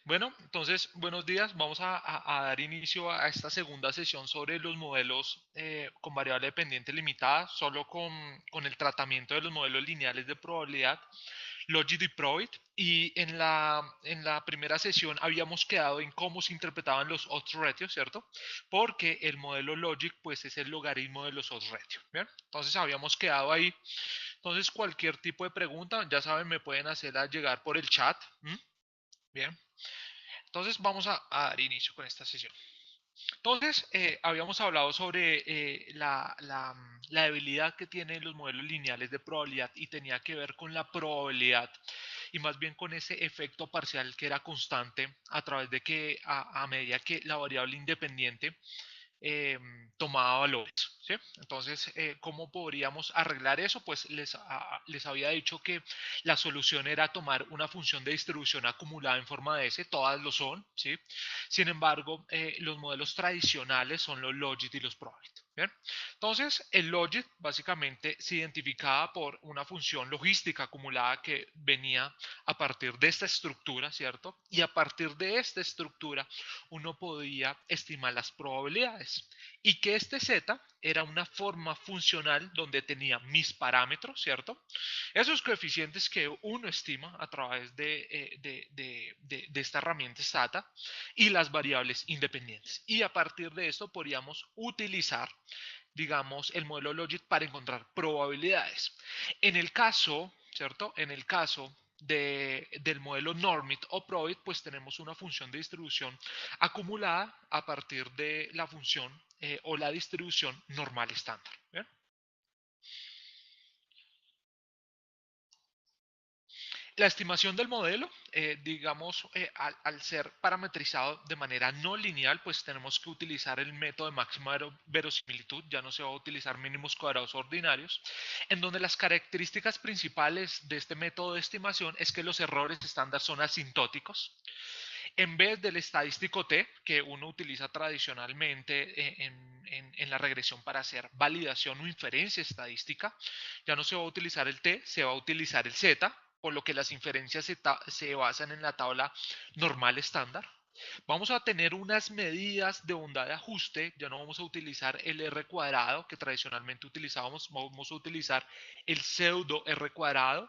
Bueno, entonces, buenos días. Vamos a dar inicio a esta segunda sesión sobre los modelos con variable dependiente limitada, solo con el tratamiento de los modelos lineales de probabilidad, Logit y Probit. Y en la primera sesión habíamos quedado en cómo se interpretaban los odds ratios, ¿cierto? Porque el modelo Logic, pues, es el logaritmo de los odds ratios, ¿bien? Entonces habíamos quedado ahí. Entonces, cualquier tipo de pregunta, ya saben, me pueden hacerla llegar por el chat. Bien. Entonces vamos a dar inicio con esta sesión. Entonces, habíamos hablado sobre la debilidad que tienen los modelos lineales de probabilidad y tenía que ver con la probabilidad y más bien con ese efecto parcial que era constante a través de que a medida que la variable independiente eh, tomaba valores. ¿Sí? Entonces, ¿cómo podríamos arreglar eso? Pues les había dicho que la solución era tomar una función de distribución acumulada en forma de S, todas lo son. ¿Sí? Sin embargo, los modelos tradicionales son los logit y los probit. ¿Bien? Entonces, el logit básicamente se identificaba por una función logística acumulada que venía a partir de esta estructura, ¿cierto? Y a partir de esta estructura uno podía estimar las probabilidades y que este z era una forma funcional donde tenía mis parámetros, ¿cierto? Esos coeficientes que uno estima a través de esta herramienta SATA y las variables independientes. Y a partir de esto podríamos utilizar, digamos, el modelo Logit para encontrar probabilidades. En el caso, ¿cierto? En el caso del modelo Normit o Probit, pues tenemos una función de distribución acumulada a partir de la función o la distribución normal estándar. ¿Bien? La estimación del modelo, digamos, al ser parametrizado de manera no lineal, pues tenemos que utilizar el método de máxima verosimilitud, ya no se va a utilizar mínimos cuadrados ordinarios, en donde las características principales de este método de estimación es que los errores estándar son asintóticos. En vez del estadístico T, que uno utiliza tradicionalmente en la regresión para hacer validación o inferencia estadística, ya no se va a utilizar el T, se va a utilizar el Z, por lo que las inferencias se basan en la tabla normal estándar. Vamos a tener unas medidas de bondad de ajuste, ya no vamos a utilizar el R cuadrado que tradicionalmente utilizábamos, vamos a utilizar el pseudo R cuadrado,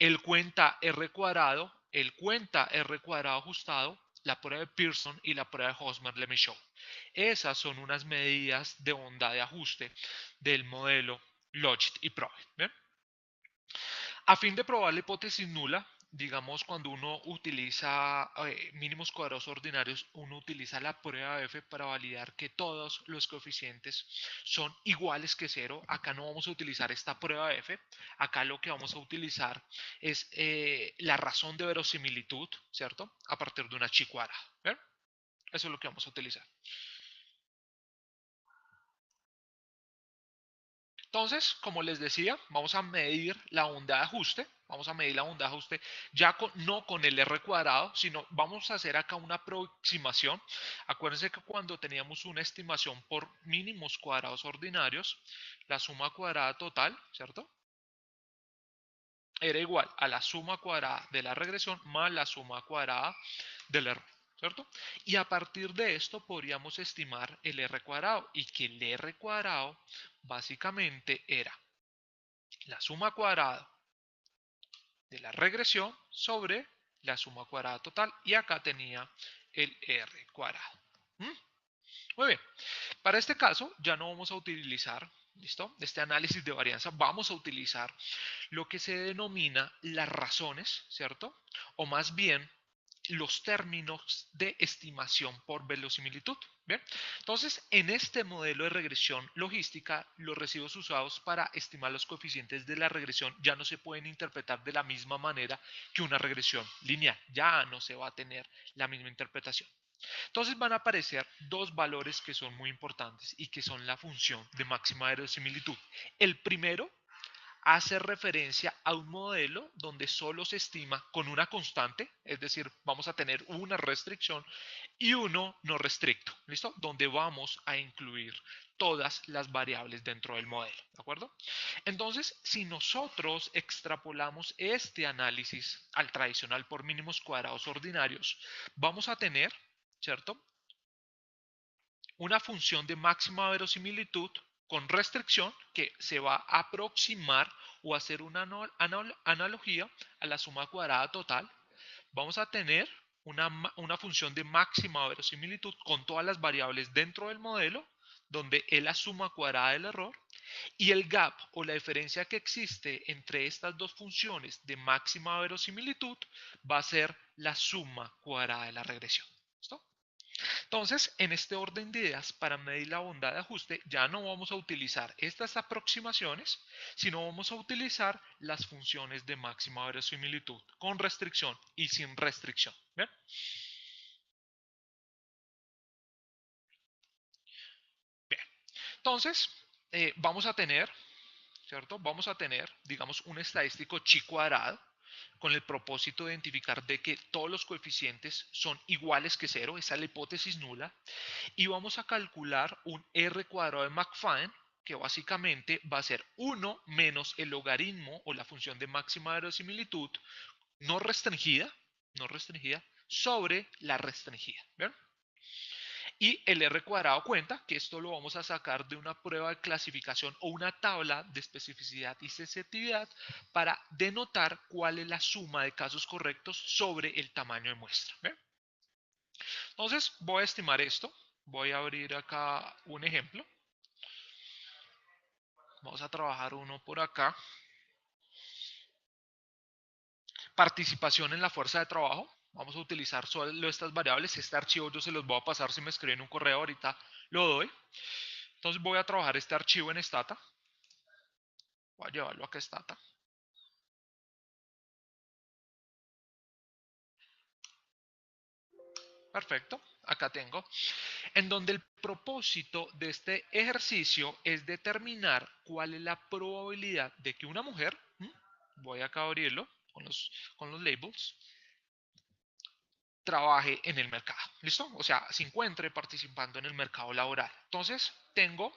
el cuenta R cuadrado, el cuenta R cuadrado ajustado, la prueba de Pearson y la prueba de Hosmer-Lemaitre. Esas son unas medidas de bondad de ajuste del modelo Logit y Probit. ¿Bien? A fin de probar la hipótesis nula, digamos, cuando uno utiliza mínimos cuadrados ordinarios, uno utiliza la prueba F para validar que todos los coeficientes son iguales que cero. Acá no vamos a utilizar esta prueba F. Acá lo que vamos a utilizar es la razón de verosimilitud, ¿cierto? A partir de una chi cuadrada. ¿Bien? Eso es lo que vamos a utilizar. Entonces, como les decía, vamos a medir la onda de ajuste. Vamos a medir la onda de ajuste ya no con el R cuadrado, sino vamos a hacer acá una aproximación. Acuérdense que cuando teníamos una estimación por mínimos cuadrados ordinarios, la suma cuadrada total, ¿cierto? Era igual a la suma cuadrada de la regresión más la suma cuadrada del error. ¿Cierto? Y a partir de esto podríamos estimar el R cuadrado y que el R cuadrado básicamente era la suma cuadrada de la regresión sobre la suma cuadrada total y acá tenía el R cuadrado. ¿Mm? Muy bien, para este caso ya no vamos a utilizar, ¿listo? Este análisis de varianza, vamos a utilizar lo que se denomina las razones, ¿cierto? O más bien los términos de estimación por verosimilitud. Bien, entonces en este modelo de regresión logística, los residuos usados para estimar los coeficientes de la regresión ya no se pueden interpretar de la misma manera que una regresión lineal, ya no se va a tener la misma interpretación. Entonces van a aparecer dos valores que son muy importantes y que son la función de máxima verosimilitud. El primero hace referencia a un modelo donde solo se estima con una constante, es decir, vamos a tener una restricción y uno no restricto, ¿listo? Donde vamos a incluir todas las variables dentro del modelo, ¿de acuerdo? Entonces, si nosotros extrapolamos este análisis al tradicional por mínimos cuadrados ordinarios, vamos a tener, ¿cierto?, una función de máxima verosimilitud con restricción que se va a aproximar o hacer una analogía a la suma cuadrada total. Vamos a tener una función de máxima verosimilitud con todas las variables dentro del modelo, donde es la suma cuadrada del error, y el gap o la diferencia que existe entre estas dos funciones de máxima verosimilitud va a ser la suma cuadrada de la regresión. ¿Listo? Entonces, en este orden de ideas, para medir la bondad de ajuste, ya no vamos a utilizar estas aproximaciones, sino vamos a utilizar las funciones de máxima verosimilitud, con restricción y sin restricción. ¿Bien? Bien. Entonces, vamos a tener, ¿cierto? Vamos a tener, digamos, un estadístico chi cuadrado, con el propósito de identificar de que todos los coeficientes son iguales que cero, esa es la hipótesis nula, y vamos a calcular un R cuadrado de McFadden, que básicamente va a ser 1 menos el logaritmo o la función de máxima verosimilitud no restringida sobre la restringida. ¿Bien? Y el R cuadrado cuenta que esto lo vamos a sacar de una prueba de clasificación o una tabla de especificidad y sensibilidad para denotar cuál es la suma de casos correctos sobre el tamaño de muestra. ¿Bien? Entonces voy a estimar esto. Voy a abrir acá un ejemplo. Vamos a trabajar uno por acá. Participación en la fuerza de trabajo. Vamos a utilizar solo estas variables. Este archivo yo se los voy a pasar si me escriben un correo ahorita. Lo doy. Entonces voy a trabajar este archivo en Stata. Voy a llevarlo acá a Stata. Perfecto. Acá tengo. En donde el propósito de este ejercicio es determinar cuál es la probabilidad de que una mujer, voy acá a abrirlo con los labels, trabaje en el mercado. ¿Listo? O sea, se encuentre participando en el mercado laboral. Entonces, tengo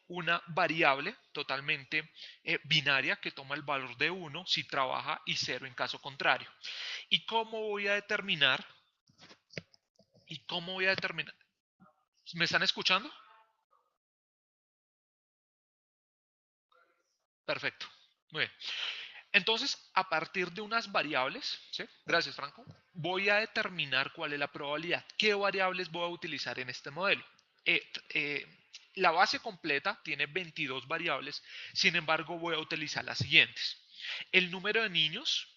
una variable totalmente binaria que toma el valor de 1 si trabaja y 0 en caso contrario. ¿Y cómo voy a determinar? ¿Me están escuchando? Perfecto. Muy bien. Entonces, a partir de unas variables, ¿sí? Gracias, Franco, voy a determinar cuál es la probabilidad. ¿Qué variables voy a utilizar en este modelo? La base completa tiene 22 variables, sin embargo voy a utilizar las siguientes. El número de niños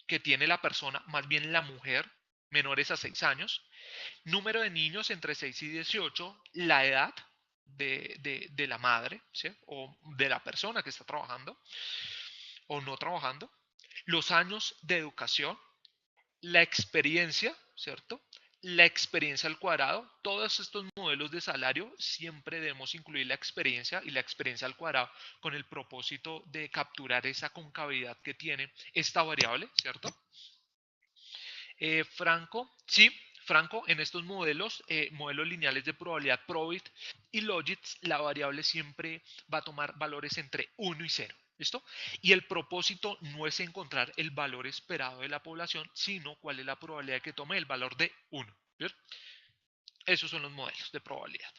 que tiene la persona, más bien la mujer, menores a 6 años, número de niños entre 6 y 18, la edad de la madre, ¿sí? O de la persona que está trabajando o no trabajando, los años de educación, la experiencia, ¿cierto? La experiencia al cuadrado, todos estos modelos de salario siempre debemos incluir la experiencia y la experiencia al cuadrado con el propósito de capturar esa concavidad que tiene esta variable, ¿cierto? Franco, sí, Franco, en estos modelos lineales de probabilidad Probit y Logits, la variable siempre va a tomar valores entre 1 y 0. ¿Listo? Y el propósito no es encontrar el valor esperado de la población, sino cuál es la probabilidad de que tome el valor de 1. ¿Bien? Esos son los modelos de probabilidad.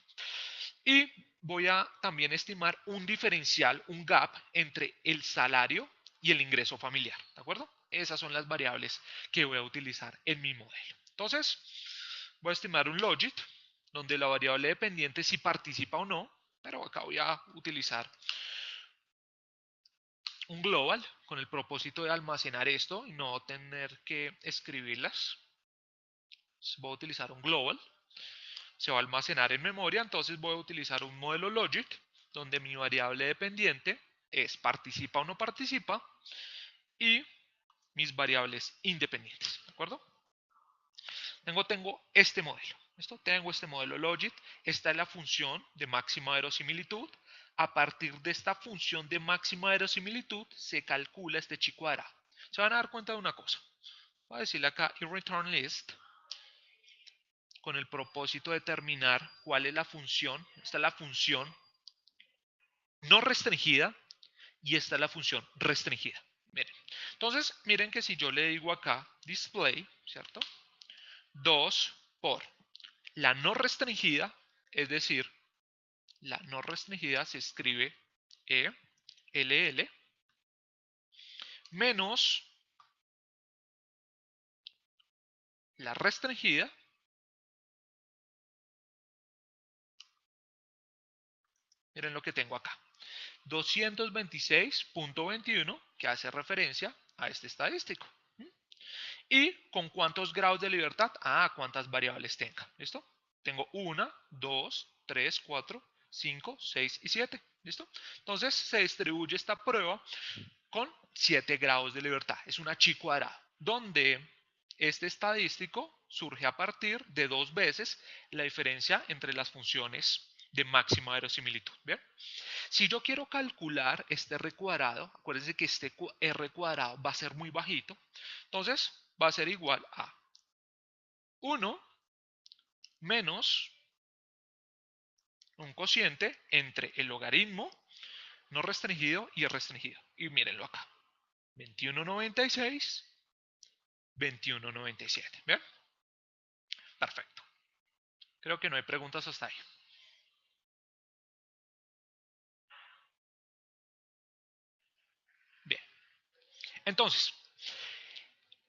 Y voy a también estimar un diferencial, un gap entre el salario y el ingreso familiar. ¿De acuerdo? Esas son las variables que voy a utilizar en mi modelo. Entonces, voy a estimar un logit, donde la variable dependiente si participa o no, pero acá voy a utilizar un global con el propósito de almacenar esto y no tener que escribirlas. Entonces, voy a utilizar un global. Se va a almacenar en memoria, entonces voy a utilizar un modelo logic donde mi variable dependiente es participa o no participa y mis variables independientes, ¿de acuerdo? Tengo este modelo, ¿listo? Tengo este modelo logic, esta es la función de máxima verosimilitud. A partir de esta función de máxima verosimilitud se calcula este chi cuadrado. Se van a dar cuenta de una cosa. Voy a decirle acá y return list con el propósito de determinar cuál es la función. Esta es la función no restringida y esta es la función restringida. Miren. Entonces, miren que si yo le digo acá display, ¿cierto? 2 por la no restringida, es decir, la no restringida se escribe ELL menos la restringida, miren lo que tengo acá, 226.21, que hace referencia a este estadístico. ¿Y con cuántos grados de libertad? Ah, cuántas variables tenga. ¿Listo? Tengo 1, 2, 3, 4, 5, 6 y 7. ¿Listo? Entonces se distribuye esta prueba con 7 grados de libertad. Es una chi cuadrada, donde este estadístico surge a partir de 2 veces la diferencia entre las funciones de máxima verosimilitud. ¿Bien? Si yo quiero calcular este R cuadrado, acuérdense que este R cuadrado va a ser muy bajito, entonces va a ser igual a 1 menos un cociente entre el logaritmo no restringido y el restringido. Y mírenlo acá, 21.96, 21.97. ¿Bien? Perfecto. Creo que no hay preguntas hasta ahí. Bien. Entonces,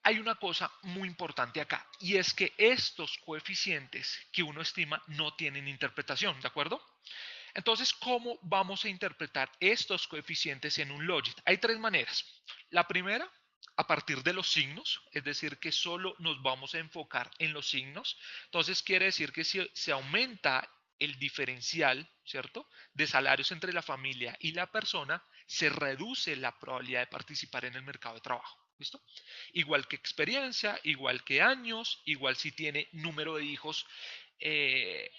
hay una cosa muy importante acá y es que estos coeficientes que uno estima no tienen interpretación, ¿de acuerdo? Entonces, ¿cómo vamos a interpretar estos coeficientes en un logit? Hay tres maneras. La primera, a partir de los signos, es decir, que solo nos vamos a enfocar en los signos. Entonces, quiere decir que si se aumenta el diferencial, ¿cierto?, de salarios entre la familia y la persona, se reduce la probabilidad de participar en el mercado de trabajo. ¿Listo? Igual que experiencia, igual que años, igual si tiene número de hijos eh,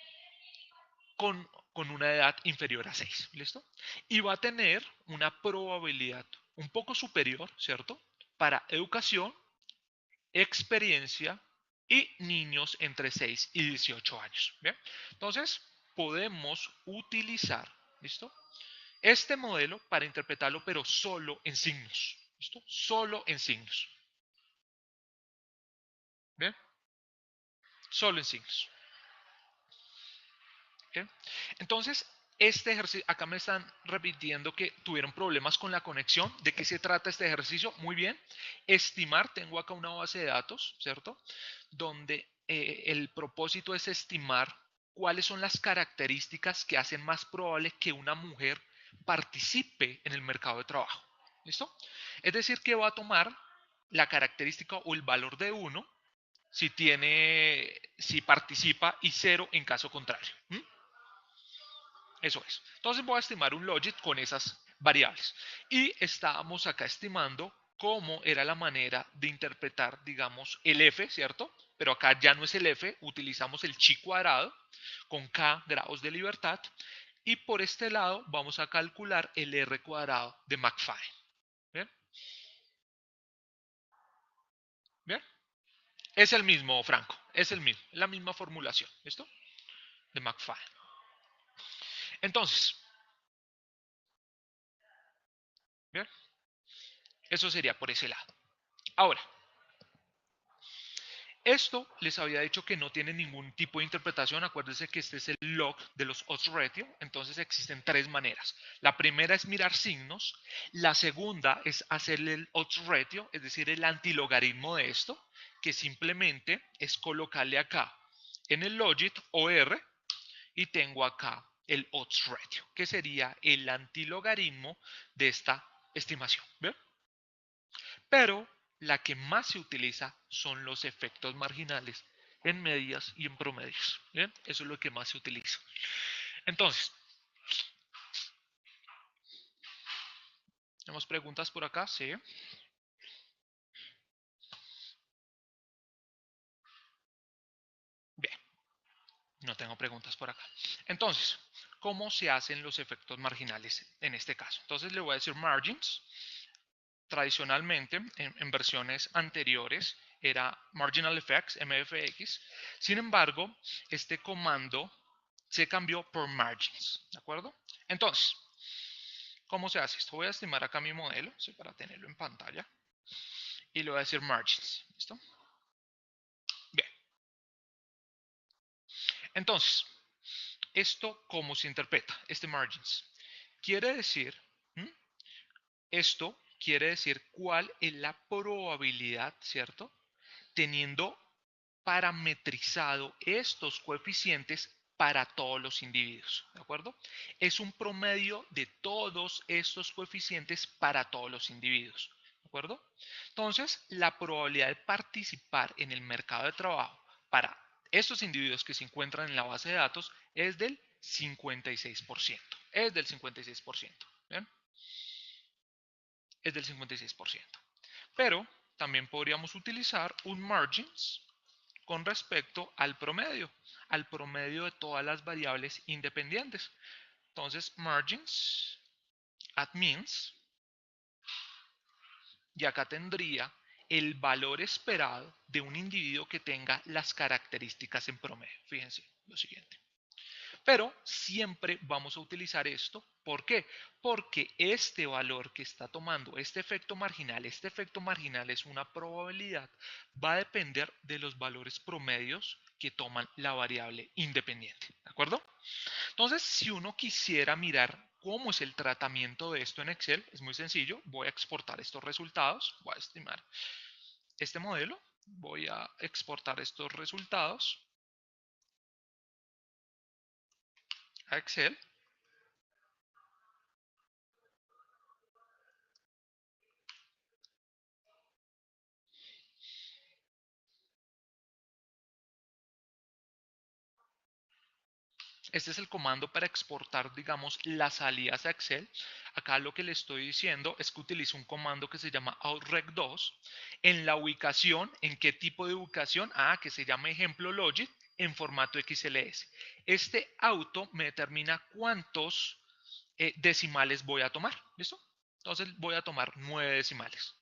con una edad inferior a 6, ¿listo? Y va a tener una probabilidad un poco superior, ¿cierto? Para educación, experiencia y niños entre 6 y 18 años, ¿bien? Entonces, podemos utilizar, ¿listo? Este modelo para interpretarlo, pero solo en signos, ¿listo? Solo en signos, ¿bien? Solo en signos. ¿Okay? Entonces, este ejercicio, acá me están repitiendo que tuvieron problemas con la conexión. ¿De qué se trata este ejercicio? Muy bien. Estimar, tengo acá una base de datos, ¿cierto? Donde el propósito es estimar cuáles son las características que hacen más probable que una mujer participe en el mercado de trabajo. ¿Listo? Es decir, que va a tomar la característica o el valor de 1 si participa y 0 en caso contrario. Eso es. Entonces voy a estimar un logit con esas variables. Y estábamos acá estimando cómo era la manera de interpretar, digamos, el f, ¿cierto? Pero acá ya no es el f, utilizamos el chi cuadrado con k grados de libertad. Y por este lado vamos a calcular el r cuadrado de McFadden. ¿Bien? ¿Bien? Es el mismo, Franco. Es el mismo. La misma formulación. ¿Listo? De McFadden. Entonces, ¿bien? Eso sería por ese lado. Ahora, esto les había dicho que no tiene ningún tipo de interpretación. Acuérdense que este es el log de los odds ratio. Entonces existen tres maneras. La primera es mirar signos. La segunda es hacerle el odds ratio, es decir, el antilogaritmo de esto, que simplemente es colocarle acá en el logit OR y tengo acá el odds ratio, que sería el antilogaritmo de esta estimación. ¿Ven? Pero la que más se utiliza son los efectos marginales en medias y en promedios. ¿Bien? Eso es lo que más se utiliza. Entonces, ¿tenemos preguntas por acá? Sí. Bien, no tengo preguntas por acá. Entonces, ¿cómo se hacen los efectos marginales en este caso? Entonces le voy a decir margins. Tradicionalmente, en versiones anteriores, era marginal effects, MFX. Sin embargo, este comando se cambió por margins, ¿de acuerdo? Entonces, ¿cómo se hace esto? Voy a estimar acá mi modelo, ¿sí? Para tenerlo en pantalla, y le voy a decir margins, ¿listo? Bien, entonces, ¿esto cómo se interpreta? Este margins. Quiere decir, ¿m? Esto quiere decir cuál es la probabilidad, ¿cierto? Teniendo parametrizado estos coeficientes para todos los individuos, ¿de acuerdo? Es un promedio de todos estos coeficientes para todos los individuos, ¿de acuerdo? Entonces, la probabilidad de participar en el mercado de trabajo para estos individuos que se encuentran en la base de datos es del 56%. Es del 56%. ¿Bien? Es del 56%. Pero también podríamos utilizar un margins con respecto al promedio de todas las variables independientes. Entonces, margins at means, y acá tendría el valor esperado de un individuo que tenga las características en promedio. Fíjense lo siguiente. Pero siempre vamos a utilizar esto. ¿Por qué? Porque este valor que está tomando este efecto marginal es una probabilidad, va a depender de los valores promedios que toman la variable independiente. ¿De acuerdo? Entonces, si uno quisiera mirar cómo es el tratamiento de esto en Excel, es muy sencillo. Voy a exportar estos resultados. Voy a estimar este modelo. Voy a exportar estos resultados a Excel. Este es el comando para exportar, digamos, las salidas a Excel. Acá lo que le estoy diciendo es que utilizo un comando que se llama outrec2 en la ubicación, ¿en qué tipo de ubicación? Que se llama ejemplo logit en formato XLS. Este auto me determina cuántos decimales voy a tomar. ¿Listo? Entonces voy a tomar 9 decimales.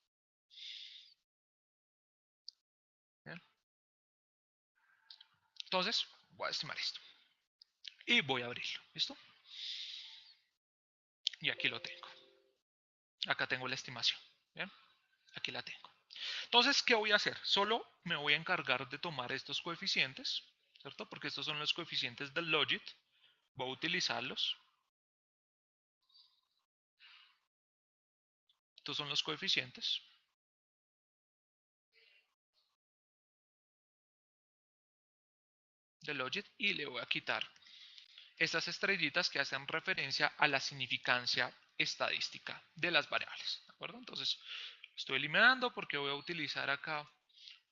¿Bien? Entonces voy a estimar esto y voy a abrirlo. ¿Listo? Y aquí lo tengo. Acá tengo la estimación. ¿Bien? Aquí la tengo. Entonces, ¿qué voy a hacer? Solo me voy a encargar de tomar estos coeficientes, ¿cierto? Porque estos son los coeficientes del logit. Voy a utilizarlos. Estos son los coeficientes del logit y le voy a quitar estas estrellitas que hacen referencia a la significancia estadística de las variables, ¿de acuerdo? Entonces, estoy eliminando porque voy a utilizar acá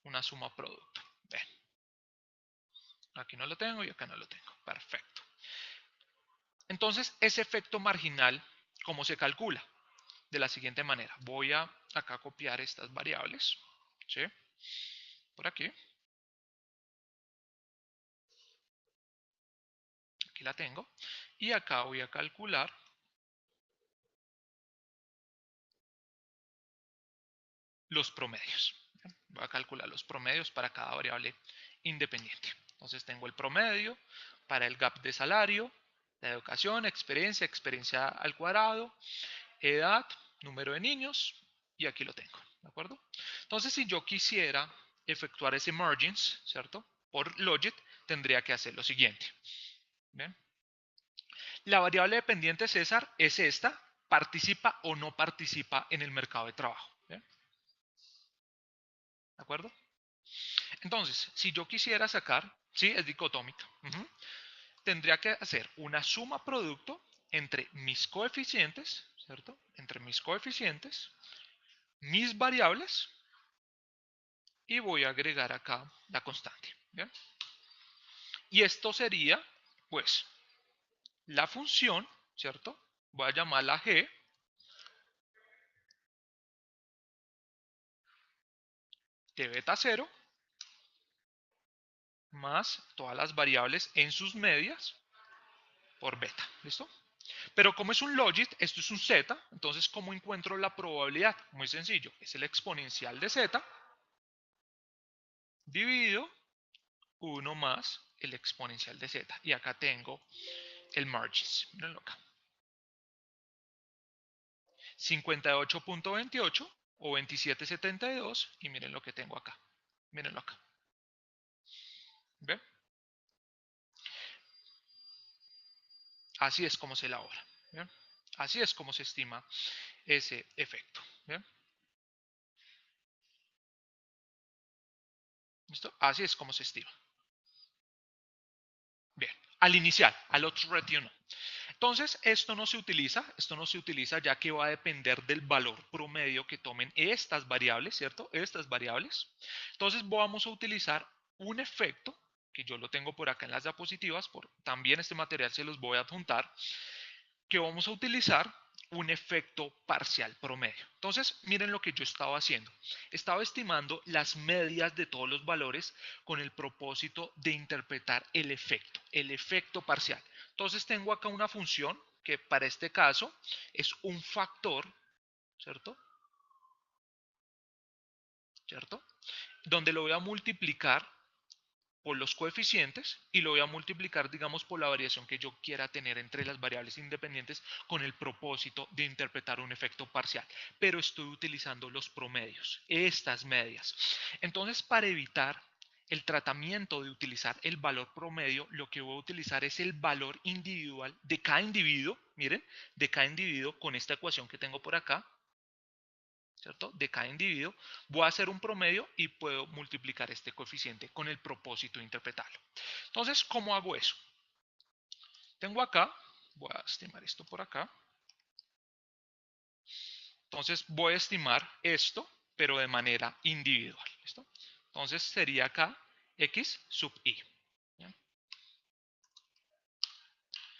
una suma producto. Ven, aquí no lo tengo y acá no lo tengo. Perfecto. Entonces, ese efecto marginal, ¿cómo se calcula? De la siguiente manera. Voy a acá copiar estas variables, ¿sí? Por aquí. Aquí la tengo. Y acá voy a calcular los promedios. Voy a calcular los promedios para cada variable independiente. Entonces tengo el promedio para el gap de salario, la educación, experiencia al cuadrado, edad, número de niños, y aquí lo tengo, ¿de acuerdo? Entonces, si yo quisiera efectuar ese margins, ¿cierto? Por logit, tendría que hacer lo siguiente. ¿Bien? La variable dependiente, César, es esta, participa o no participa en el mercado de trabajo. ¿Bien? ¿De acuerdo? Entonces, si yo quisiera sacar, sí, es dicotómica, tendría que hacer una suma producto entre mis coeficientes, ¿cierto? Entre mis coeficientes, mis variables, y voy a agregar acá la constante. ¿Bien? Y esto sería, pues, la función, ¿cierto? Voy a llamarla g de beta 0 más todas las variables en sus medias por beta. ¿Listo? Pero como es un logit, esto es un z, entonces ¿cómo encuentro la probabilidad? Muy sencillo, es el exponencial de z dividido 1 más el exponencial de z. Y acá tengo el margins. Mírenlo acá. 58.28 o 27.72 y miren lo que tengo acá. Mírenlo acá. ¿Ve? Así es como se elabora. ¿Bien? Así es como se estima ese efecto. ¿Bien? ¿Listo? Así es como se estima. Bien, al inicial, al otro ratio no. Entonces, esto no se utiliza ya que va a depender del valor promedio que tomen estas variables, ¿cierto? Estas variables. Entonces, vamos a utilizar un efecto, que yo lo tengo por acá en las diapositivas, también este material se los voy a adjuntar, que vamos a utilizar un efecto parcial promedio. Entonces, miren lo que yo estaba haciendo. Estaba estimando las medias de todos los valores con el propósito de interpretar el efecto parcial. Entonces, tengo acá una función que para este caso es un factor, ¿cierto? ¿Cierto? Donde lo voy a multiplicar por los coeficientes y lo voy a multiplicar, digamos, por la variación que yo quiera tener entre las variables independientes con el propósito de interpretar un efecto parcial. Pero estoy utilizando los promedios, estas medias. Entonces, para evitar el tratamiento de utilizar el valor promedio, lo que voy a utilizar es el valor individual de cada individuo, miren, de cada individuo con esta ecuación que tengo por acá, ¿cierto? De cada individuo, voy a hacer un promedio y puedo multiplicar este coeficiente con el propósito de interpretarlo. Entonces, ¿cómo hago eso? Tengo acá, voy a estimar esto por acá. Entonces, voy a estimar esto, pero de manera individual. ¿Listo? Entonces, sería acá x sub i. ¿Bien?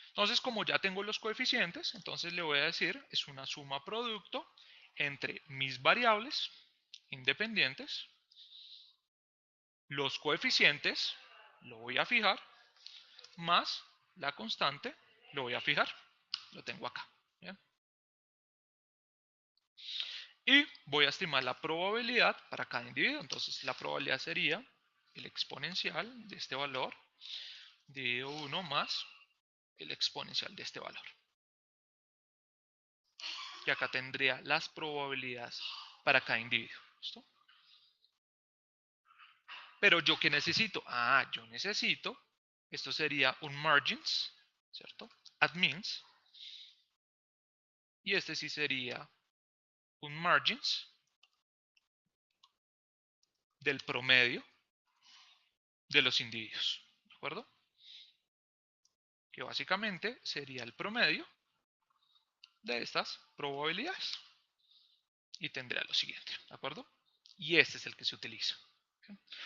Entonces, como ya tengo los coeficientes, entonces le voy a decir, es una suma producto entre mis variables independientes, los coeficientes, lo voy a fijar, más la constante, lo voy a fijar, lo tengo acá. ¿Bien? Y voy a estimar la probabilidad para cada individuo. Entonces la probabilidad sería el exponencial de este valor dividido 1 más el exponencial de este valor. Y acá tendría las probabilidades para cada individuo. ¿Listo? Pero yo ¿qué necesito? Yo necesito, esto sería un margins, ¿cierto? At means. Y este sí sería un margins del promedio de los individuos. ¿De acuerdo? Que básicamente sería el promedio de estas probabilidades. Y tendría lo siguiente. ¿De acuerdo? Y este es el que se utiliza.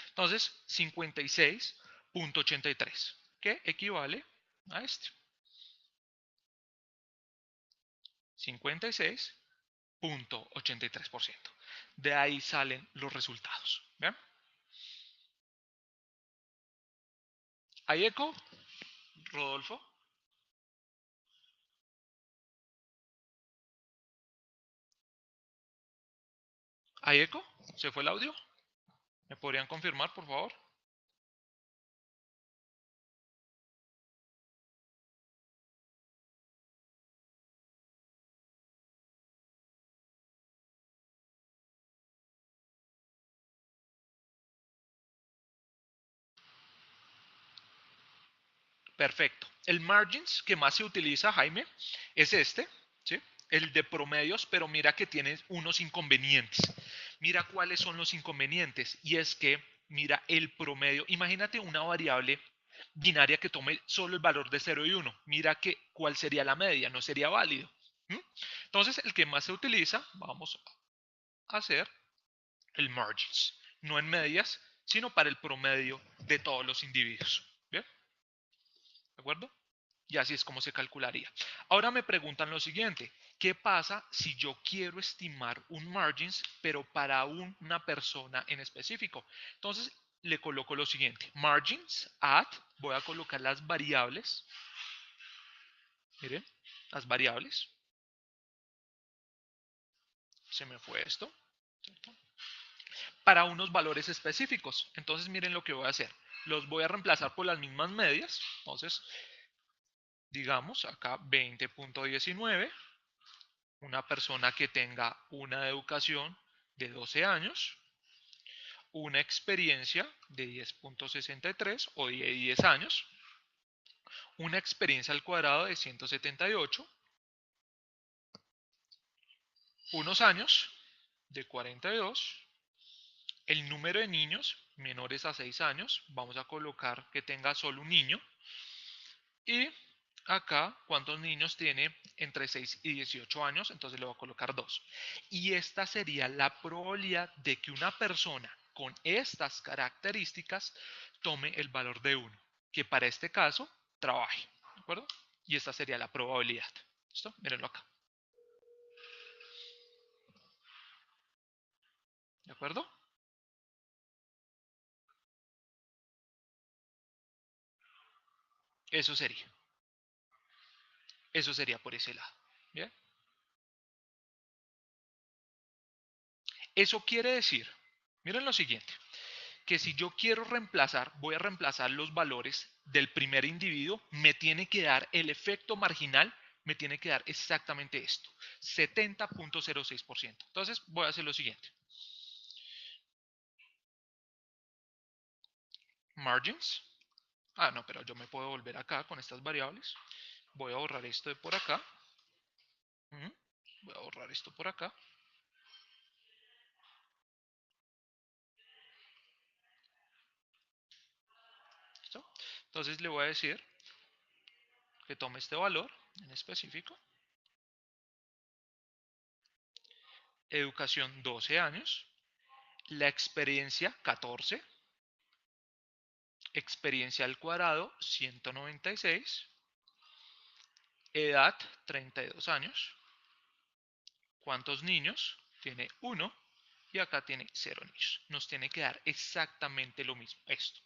Entonces, 56.83, que equivale a este. 56.83%. De ahí salen los resultados. ¿Ven? ¿Hay eco, Rodolfo? ¿Hay eco? ¿Se fue el audio? ¿Me podrían confirmar, por favor? Perfecto. El margins que más se utiliza, Jaime, es este, ¿sí? El de promedios, pero mira que tiene unos inconvenientes. Mira cuáles son los inconvenientes. Y es que, mira el promedio. Imagínate una variable binaria que tome solo el valor de 0 y 1. Mira que cuál sería la media, no sería válido. ¿Mm? Entonces, el que más se utiliza, vamos a hacer el margins. No en medias, sino para el promedio de todos los individuos. ¿Bien? ¿De acuerdo? Y así es como se calcularía. Ahora me preguntan lo siguiente, ¿qué pasa si yo quiero estimar un margins, pero para una persona en específico? Entonces le coloco lo siguiente, margins at, voy a colocar las variables, miren, las variables, se me fue esto, ¿cierto? para unos valores específicos. Entonces miren lo que voy a hacer. Los voy a reemplazar por las mismas medias. Entonces, digamos acá 20.19. Una persona que tenga una educación de 12 años, una experiencia de 10.63 o de 10 años, una experiencia al cuadrado de 178, unos años de 42, el número de niños menores a 6 años, vamos a colocar que tenga solo un niño, y acá cuántos niños tiene entre 6 y 18 años, entonces le voy a colocar 2. Y esta sería la probabilidad de que una persona con estas características tome el valor de 1, que para este caso trabaje, ¿de acuerdo? Y esta sería la probabilidad. ¿Listo? Mírenlo acá. ¿De acuerdo? Eso sería. Eso sería por ese lado. ¿Bien? Eso quiere decir, miren lo siguiente, que si yo quiero reemplazar, voy a reemplazar los valores del primer individuo, me tiene que dar el efecto marginal, me tiene que dar exactamente esto, 70.06%. Entonces voy a hacer lo siguiente. Margins. Ah, no, pero yo me puedo volver acá con estas variables. Voy a borrar esto de por acá. Voy a borrar esto por acá. ¿Listo? Entonces le voy a decir que tome este valor en específico. Educación 12 años. La experiencia 14. Experiencia al cuadrado 196. Edad 32 años. ¿Cuántos niños? Tiene 1 y acá tiene 0 niños. Nos tiene que dar exactamente lo mismo, esto.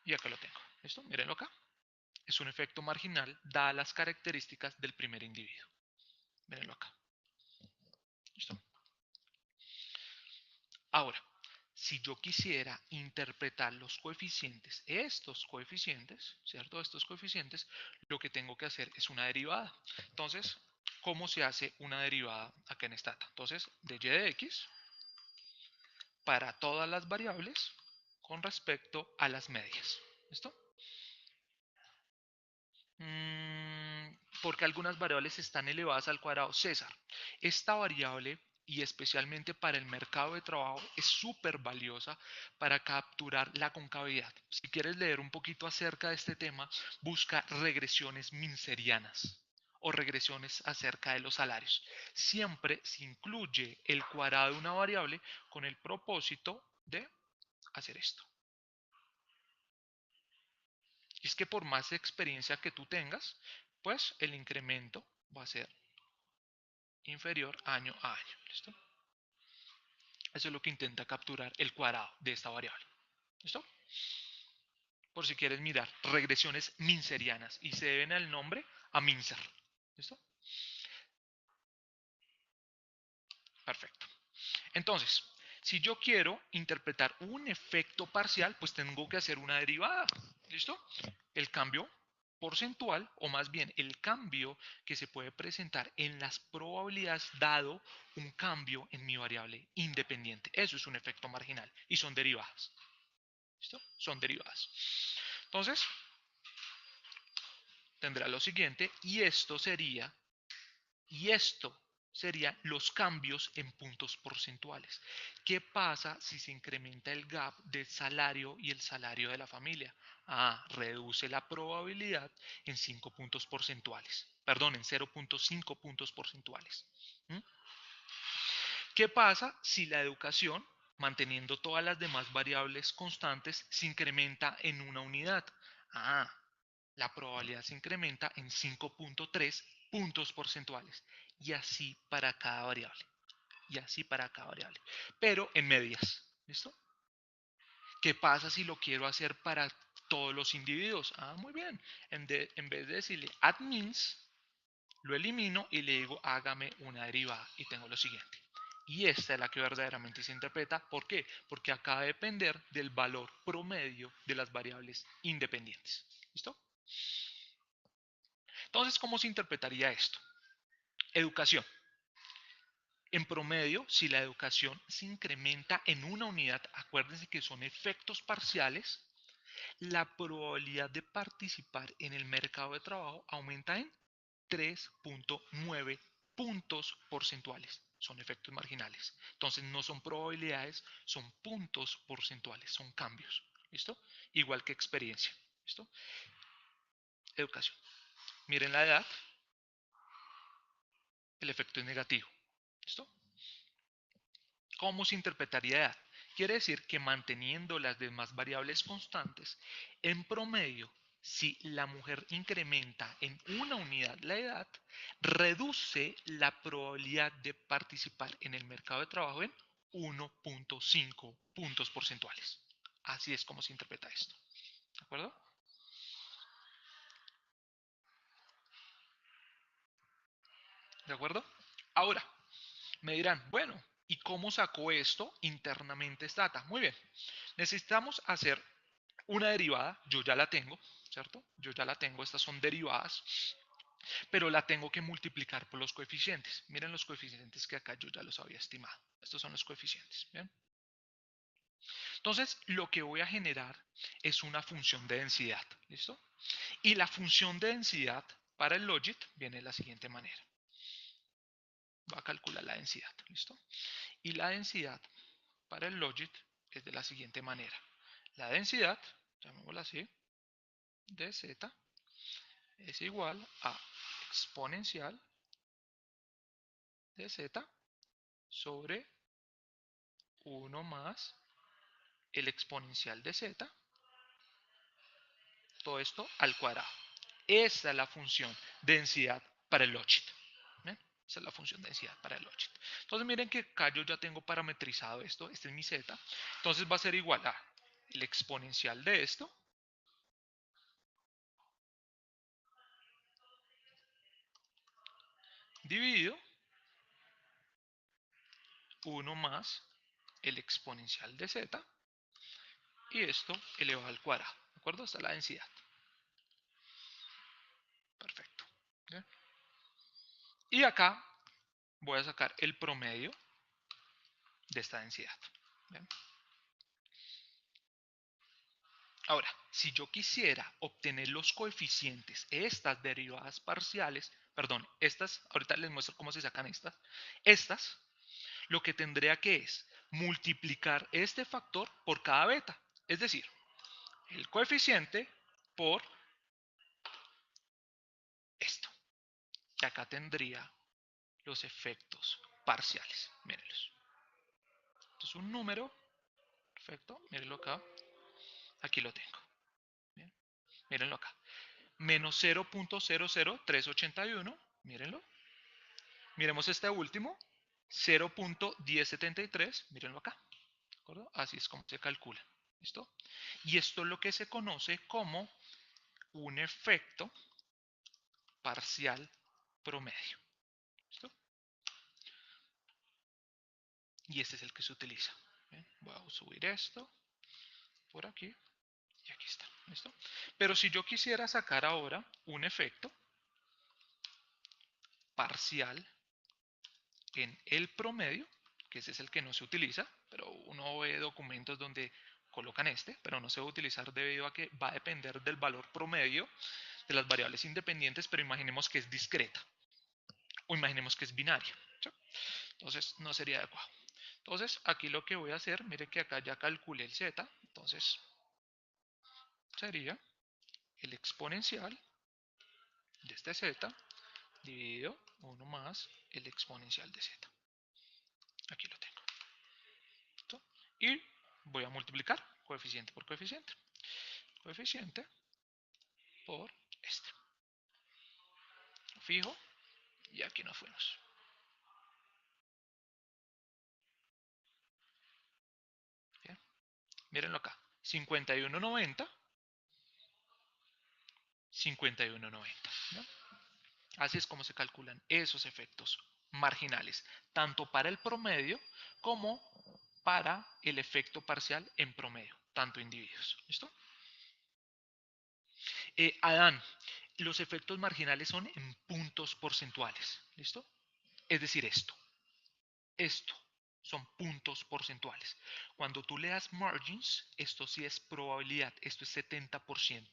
Y acá lo tengo. ¿Listo? Mírenlo acá. Es un efecto marginal dadas las características del primer individuo. Mírenlo acá. ¿Listo? Ahora, si yo quisiera interpretar los coeficientes, estos coeficientes, ¿cierto? Estos coeficientes, lo que tengo que hacer es una derivada. Entonces, ¿cómo se hace una derivada acá en Stata? Entonces, de y de x para todas las variables con respecto a las medias. ¿Listo? Porque algunas variables están elevadas al cuadrado. César, esta variable y especialmente para el mercado de trabajo es súper valiosa para capturar la concavidad. Si quieres leer un poquito acerca de este tema, busca regresiones minserianas o regresiones acerca de los salarios. Siempre se incluye el cuadrado de una variable con el propósito de hacer esto. Y es que por más experiencia que tú tengas, pues el incremento va a ser inferior año a año. ¿Listo? Eso es lo que intenta capturar el cuadrado de esta variable. ¿Listo? Por si quieres mirar, regresiones minserianas y se deben al nombre a Mincer. ¿Listo? Perfecto. Entonces, si yo quiero interpretar un efecto parcial, pues tengo que hacer una derivada. ¿Listo? El cambio porcentual, o más bien el cambio que se puede presentar en las probabilidades dado un cambio en mi variable independiente. Eso es un efecto marginal y son derivadas. ¿Listo? Son derivadas. Entonces, tendrá lo siguiente y esto serían los cambios en puntos porcentuales. ¿Qué pasa si se incrementa el gap del salario y el salario de la familia? Reduce la probabilidad en 5 puntos porcentuales. Perdón, en 0.5 puntos porcentuales. ¿Mm? ¿Qué pasa si la educación, manteniendo todas las demás variables constantes, se incrementa en una unidad? La probabilidad se incrementa en 5.3 puntos porcentuales. Y así para cada variable. Y así para cada variable. Pero en medias. ¿Listo? ¿Qué pasa si lo quiero hacer para todos los individuos? Muy bien. En vez de decirle add means, lo elimino y le digo hágame una derivada. Y tengo lo siguiente. Y esta es la que verdaderamente se interpreta. ¿Por qué? Porque acaba de depender del valor promedio de las variables independientes. ¿Listo? Entonces, ¿cómo se interpretaría esto? Educación. En promedio, si la educación se incrementa en una unidad, acuérdense que son efectos parciales, la probabilidad de participar en el mercado de trabajo aumenta en 3.9 puntos porcentuales. Son efectos marginales. Entonces no son probabilidades, son puntos porcentuales, son cambios. ¿Listo? Igual que experiencia. ¿Listo? Educación. Miren la edad, el efecto es negativo. ¿Listo? ¿Cómo se interpretaría edad? Quiere decir que manteniendo las demás variables constantes, en promedio, si la mujer incrementa en una unidad la edad, reduce la probabilidad de participar en el mercado de trabajo en 1.5 puntos porcentuales. Así es como se interpreta esto. ¿De acuerdo? ¿De acuerdo? Ahora, me dirán, bueno, ¿y cómo sacó esto internamente Stata? Muy bien, necesitamos hacer una derivada, yo ya la tengo, ¿cierto? Yo ya la tengo, estas son derivadas, pero la tengo que multiplicar por los coeficientes. Miren los coeficientes que acá yo ya los había estimado. Estos son los coeficientes, ¿bien? Entonces, lo que voy a generar es una función de densidad, ¿listo? Y la función de densidad para el logit viene de la siguiente manera. Voy a calcular la densidad, ¿listo? Y la densidad para el logit es de la siguiente manera. La densidad, llamémosla así, de z es igual a exponencial de z sobre 1 más el exponencial de z, todo esto al cuadrado. Esa es la función densidad para el logit. ¿Ven? Esa es la función densidad para el logit. Entonces miren que acá yo ya tengo parametrizado esto, este es mi z, entonces va a ser igual a el exponencial de esto dividido 1 más el exponencial de z y esto elevado al cuadrado. ¿De acuerdo? Esta es la densidad. Perfecto. ¿Bien? Y acá voy a sacar el promedio de esta densidad. ¿Bien? Ahora, si yo quisiera obtener los coeficientes, estas derivadas parciales, perdón, estas, ahorita les muestro cómo se sacan estas, lo que tendría que es multiplicar este factor por cada beta. Es decir, el coeficiente por esto. Y acá tendría los efectos parciales. Mírenlos. Esto es un número. Perfecto. Mírenlo acá. Aquí lo tengo. Bien. Mírenlo acá. Menos 0.00381. Mírenlo. Miremos este último. 0.1073. Mírenlo acá. ¿De acuerdo? Así es como se calcula. ¿Listo? Y esto es lo que se conoce como un efecto parcial promedio. ¿Listo? Y este es el que se utiliza. Bien, voy a subir esto por aquí y aquí está. ¿Listo? Pero si yo quisiera sacar ahora un efecto parcial en el promedio, que ese es el que no se utiliza, pero uno ve documentos donde colocan este, pero no se va a utilizar debido a que va a depender del valor promedio de las variables independientes, pero imaginemos que es discreta o imaginemos que es binaria. ¿Sí? Entonces no sería adecuado. Entonces aquí lo que voy a hacer, mire que acá ya calculé el z, entonces sería el exponencial de este z dividido 1 más el exponencial de z. Aquí lo tengo. ¿Listo? Y voy a multiplicar coeficiente por coeficiente. Coeficiente por este. Fijo y aquí nos fuimos. Bien. Mírenlo acá. 51.90. 51.90. ¿No? Así es como se calculan esos efectos marginales, tanto para el promedio como para el efecto parcial en promedio, tanto individuos. ¿Listo? Adán, los efectos marginales son en puntos porcentuales. ¿Listo? Es decir, esto son puntos porcentuales. Cuando tú le das margins, esto sí es probabilidad, esto es 70%.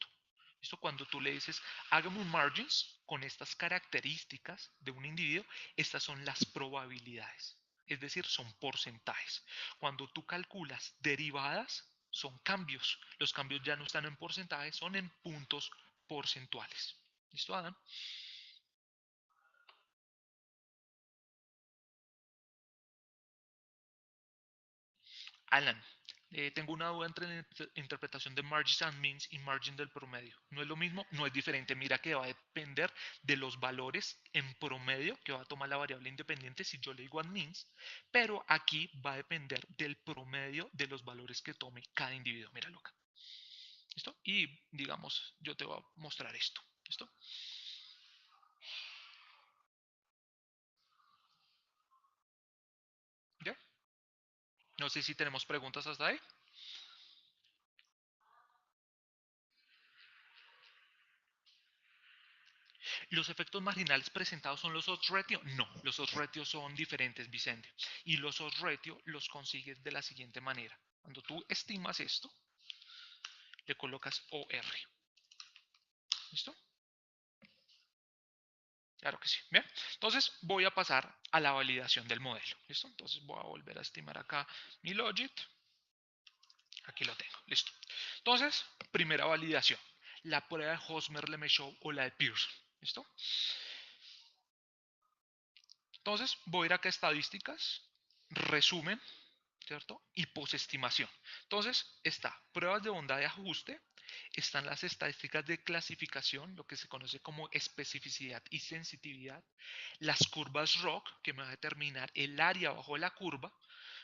¿Listo? Cuando tú le dices, hágame un margins con estas características de un individuo, estas son las probabilidades. Es decir, son porcentajes. Cuando tú calculas derivadas, son cambios. Los cambios ya no están en porcentajes, son en puntos porcentuales. ¿Listo, Adam? Alan, tengo una duda entre la interpretación de margins and means y margin del promedio. No es lo mismo, no es diferente. Mira que va a depender de los valores en promedio que va a tomar la variable independiente si yo le digo and means, pero aquí va a depender del promedio de los valores que tome cada individuo. Míralo acá. ¿Listo? Y digamos, yo te voy a mostrar esto. ¿Listo? ¿Ya? No sé si tenemos preguntas hasta ahí. ¿Los efectos marginales presentados son los odds ratio? No, los odds ratio son diferentes, Vicente. Y los odds ratio los consigues de la siguiente manera. Cuando tú estimas esto, le colocas OR. ¿Listo? Claro que sí. Bien. Entonces voy a pasar a la validación del modelo. ¿Listo? Entonces voy a volver a estimar acá mi logit. Aquí lo tengo. Listo. Entonces, primera validación. La prueba de Hosmer-Lemaitre o la de Pearson. ¿Listo? Entonces voy a ir acá a estadísticas, resumen, ¿cierto? Y posestimación. Entonces, está pruebas de bondad de ajuste, están las estadísticas de clasificación, lo que se conoce como especificidad y sensitividad, las curvas ROC, que me va a determinar el área bajo la curva,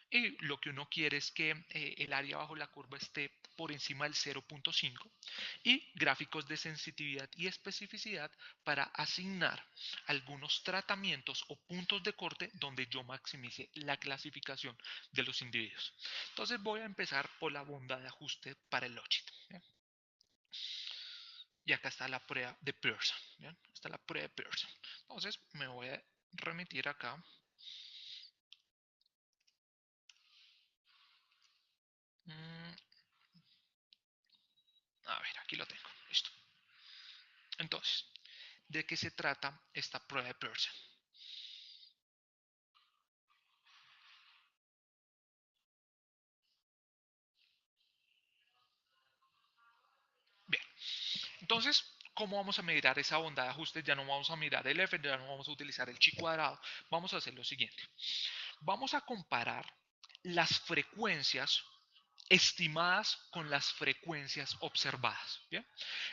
y lo que uno quiere es que el área bajo la curva esté por encima del 0.5 y gráficos de sensitividad y especificidad para asignar algunos tratamientos o puntos de corte donde yo maximice la clasificación de los individuos. Entonces voy a empezar por la bondad de ajuste para el logit. ¿Bien? Y acá está la prueba de Pearson. ¿Bien? Está la prueba de Pearson. Entonces me voy a remitir acá. Mm, a ver, aquí lo tengo. Listo. Entonces, ¿de qué se trata esta prueba de Pearson? Bien, entonces, ¿cómo vamos a medir esa bondad de ajuste? Ya no vamos a mirar el F, ya no vamos a utilizar el chi cuadrado. Vamos a hacer lo siguiente. Vamos a comparar las frecuencias estimadas con las frecuencias observadas. ¿Bien?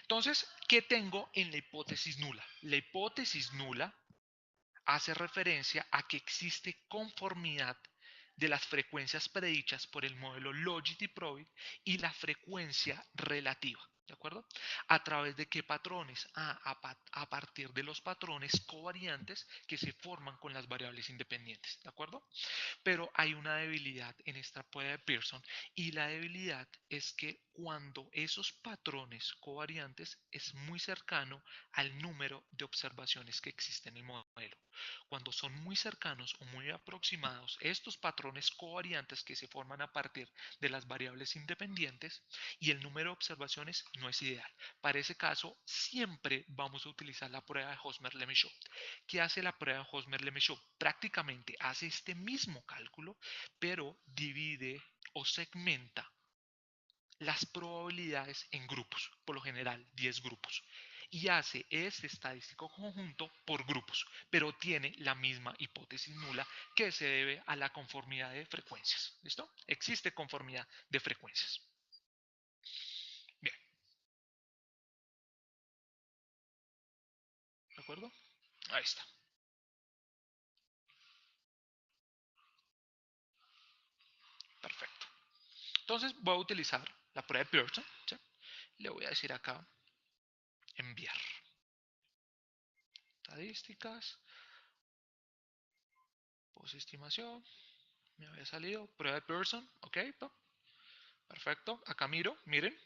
Entonces, ¿qué tengo en la hipótesis nula? La hipótesis nula hace referencia a que existe conformidad de las frecuencias predichas por el modelo Logit y Probit y la frecuencia relativa. ¿De acuerdo? ¿A través de qué patrones? A partir de los patrones covariantes que se forman con las variables independientes. ¿De acuerdo? Pero hay una debilidad en esta prueba de Pearson y la debilidad es que cuando esos patrones covariantes es muy cercano al número de observaciones que existen en el modelo. Cuando son muy cercanos o muy aproximados estos patrones covariantes que se forman a partir de las variables independientes y el número de observaciones no es ideal. Para ese caso siempre vamos a utilizar la prueba de Hosmer-Lemaitre. ¿Qué hace la prueba de Hosmer-Lemaitre? Prácticamente hace este mismo cálculo, pero divide o segmenta las probabilidades en grupos, por lo general 10 grupos, y hace este estadístico conjunto por grupos, pero tiene la misma hipótesis nula que se debe a la conformidad de frecuencias. ¿Listo? Existe conformidad de frecuencias. Bien, ¿de acuerdo? Ahí está. Perfecto. Entonces voy a utilizar la prueba de Pearson. ¿Sí? Le voy a decir acá enviar. estadísticas, postestimación, me había salido, prueba de Pearson, ok, perfecto, acá miro, miren,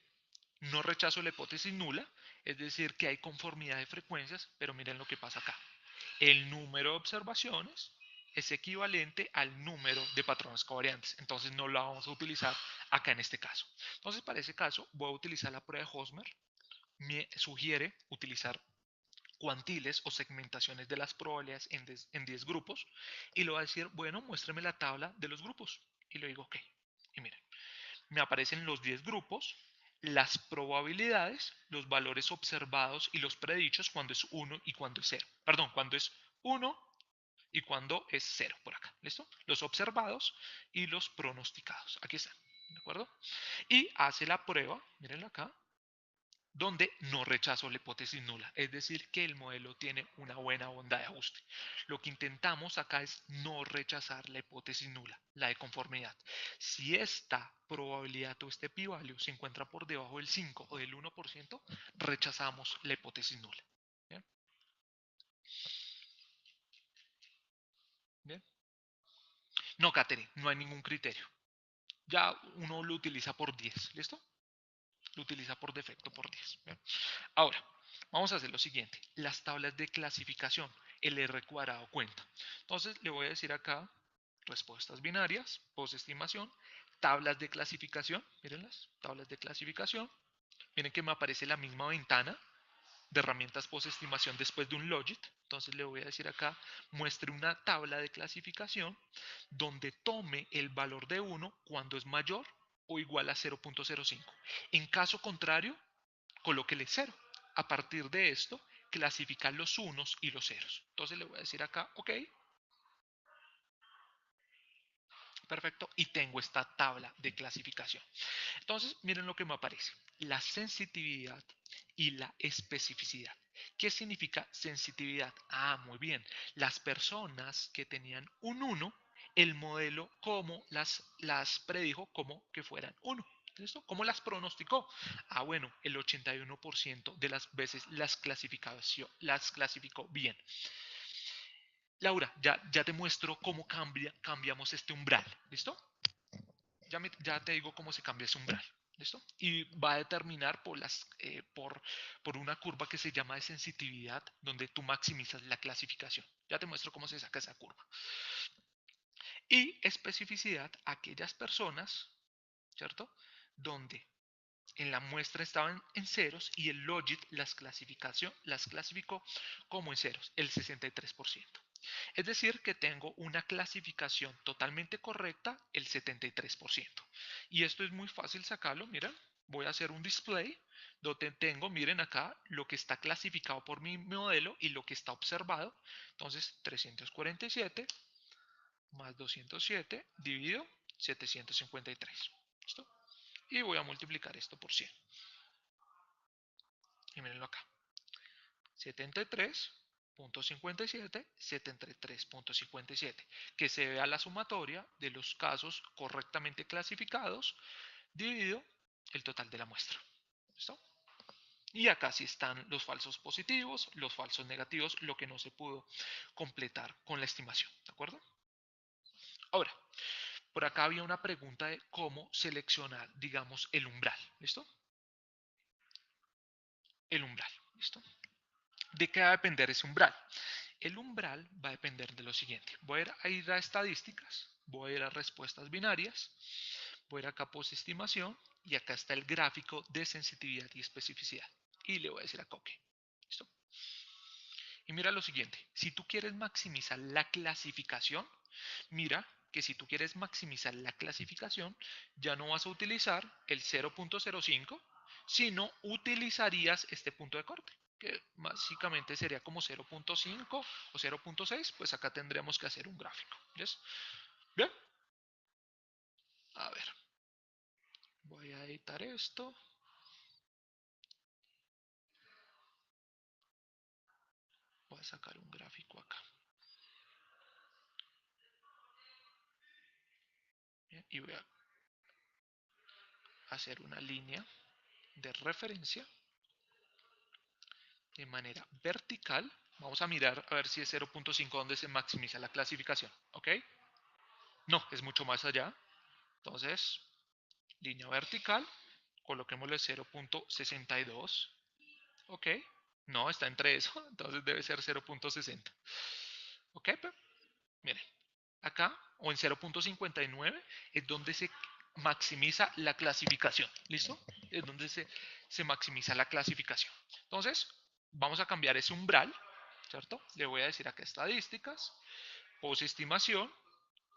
no rechazo la hipótesis nula, es decir, que hay conformidad de frecuencias, pero miren lo que pasa acá. El número de observaciones es equivalente al número de patrones covariantes, entonces no la vamos a utilizar acá en este caso. Entonces, para ese caso, voy a utilizar la prueba de Hosmer, me sugiere utilizar cuantiles o segmentaciones de las probabilidades en 10 grupos y le voy a decir, bueno, muéstrame la tabla de los grupos. Y le digo, ok. Y miren, me aparecen los 10 grupos, las probabilidades, los valores observados y los predichos cuando es 1 y cuando es 0. Perdón, cuando es 1 y cuando es 0 por acá. ¿Listo? Los observados y los pronosticados. Aquí están. ¿De acuerdo? Y hace la prueba, mírenlo acá, donde no rechazo la hipótesis nula, es decir, que el modelo tiene una buena onda de ajuste. Lo que intentamos acá es no rechazar la hipótesis nula, la de conformidad. Si esta probabilidad o este p-value se encuentra por debajo del 5 o del 1%, rechazamos la hipótesis nula. ¿Bien? ¿Bien? No, Catherine, no hay ningún criterio. Ya uno lo utiliza por 10, ¿listo? Lo utiliza por defecto por 10. ¿Bien? Ahora, vamos a hacer lo siguiente. Las tablas de clasificación, el R cuadrado cuenta. Entonces, le voy a decir acá, respuestas binarias, postestimación, tablas de clasificación, mírenlas, tablas de clasificación. Miren que me aparece la misma ventana de herramientas postestimación después de un logit. Entonces le voy a decir acá, muestre una tabla de clasificación donde tome el valor de 1 cuando es mayor o igual a 0.05. En caso contrario, colóquele 0. A partir de esto, clasifica los unos y los ceros. Entonces le voy a decir acá, ok, perfecto, y tengo esta tabla de clasificación. Entonces, miren lo que me aparece. La sensitividad y la especificidad. ¿Qué significa sensitividad? Ah, muy bien. Las personas que tenían un 1, el modelo como las predijo como que fueran 1. ¿Listo? ¿Cómo las pronosticó? Ah, bueno, el 81% de las veces las clasificó bien. Laura, ya te muestro cómo cambiamos este umbral. ¿Listo? Ya te digo cómo se cambia ese umbral. ¿Listo? Y va a determinar por una curva que se llama de sensitividad, donde tú maximizas la clasificación. Ya te muestro cómo se saca esa curva. Y especificidad, aquellas personas, ¿cierto? Donde en la muestra estaban en ceros y el logit las clasificó como en ceros, el 63%. Es decir, que tengo una clasificación totalmente correcta, el 73%. Y esto es muy fácil sacarlo, miren, voy a hacer un display donde tengo, miren acá, lo que está clasificado por mi modelo y lo que está observado. Entonces, 347 más 207 dividido 753. ¿Listo? Y voy a multiplicar esto por 100. Y mirenlo acá. 73.57, 73.57, que se vea la sumatoria de los casos correctamente clasificados dividido el total de la muestra. ¿Listo? Y acá sí están los falsos positivos, los falsos negativos, lo que no se pudo completar con la estimación. ¿De acuerdo? Ahora, por acá había una pregunta de cómo seleccionar, digamos, el umbral. ¿Listo? El umbral. ¿Listo? ¿De qué va a depender ese umbral? El umbral va a depender de lo siguiente. Voy a ir a estadísticas, voy a ir a respuestas binarias, voy a ir acá a postestimación y acá está el gráfico de sensitividad y especificidad. Y le voy a decir acá OK. ¿Listo? Y mira lo siguiente. Si tú quieres maximizar la clasificación, mira que si tú quieres maximizar la clasificación, ya no vas a utilizar el 0.05, sino utilizarías este punto de corte, que básicamente sería como 0.5 o 0.6, pues acá tendremos que hacer un gráfico. ¿Yes? Bien, a ver, voy a editar esto, voy a sacar un gráfico acá. Bien, y voy a hacer una línea de referencia de manera vertical Vamos a mirar a ver si es 0.5 donde se maximiza la clasificación, ¿ok? No, es mucho más allá. Entonces, línea vertical, coloquémosle 0.62, ¿ok? No, está entre eso, entonces debe ser 0.60. ¿Ok? Miren, acá o en 0.59 es donde se maximiza la clasificación. ¿Listo? Es donde se maximiza la clasificación. Entonces, vamos a cambiar ese umbral, ¿cierto? Le voy a decir acá estadísticas, posestimación,